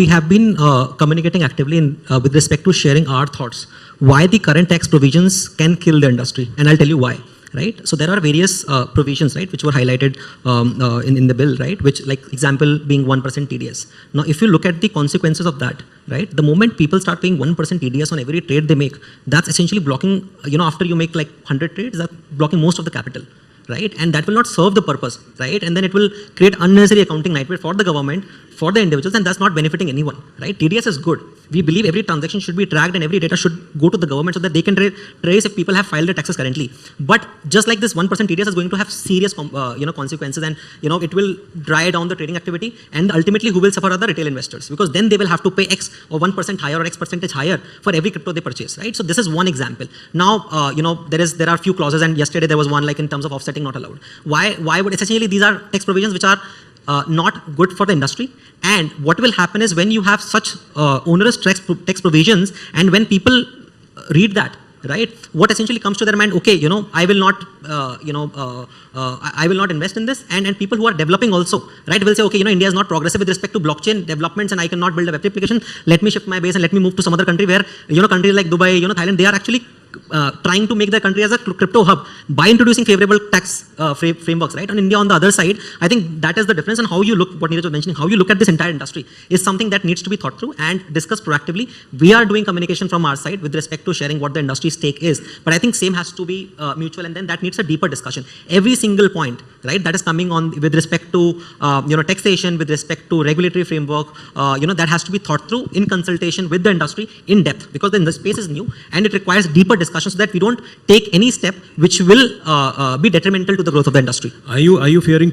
We have been communicating actively with respect to sharing our thoughts. Why the current tax provisions can kill the industry, and I'll tell you why. Right, so there are various provisions, right, which were highlighted in the bill, right, which, like example being 1% TDS. Now, if you look at the consequences of that, right, the moment people start paying 1% TDS on every trade they make, that's essentially blocking, after you make like 100 trades, that's blocking most of the capital. Right, and that will not serve the purpose, right, and then it will create unnecessary accounting nightmare for the government, for the individuals, and that's not benefiting anyone, right. TDS is good. We believe every transaction should be tracked and every data should go to the government so that they can trace if people have filed their taxes currently. But just like this 1% TDS is going to have serious consequences, and it will dry down the trading activity, and ultimately who will suffer are the retail investors, because then they will have to pay X or 1% higher or X percentage higher for every crypto they purchase, right. So this is one example. Now there are few clauses, and yesterday there was one like in terms of offsetting not allowed. Why would essentially these are tax provisions which are not good for the industry, and what will happen is when you have such onerous tax provisions, and when people read that, right, what essentially comes to their mind, okay, I will not I will not invest in this, and people who are developing also, right, will say, okay, India is not progressive with respect to blockchain developments, and I cannot build a web application, let me shift my base and let me move to some other country where countries like Dubai, Thailand, they are actually trying to make their country as a crypto hub by introducing favorable tax frameworks, right? And India on the other side, I think that is the difference. And how you look, what Neeraj was mentioning, how you look at this entire industry is something that needs to be thought through and discussed proactively. We are doing communication from our side with respect to sharing what the industry stake is, but I think same has to be mutual, and then that needs a deeper discussion. Every single point, right, that is coming on with respect to taxation, with respect to regulatory framework, that has to be thought through in consultation with the industry in depth, because the space is new and it requires deeper discussion so that we don't take any step which will be detrimental to the growth of the industry. Are you fearing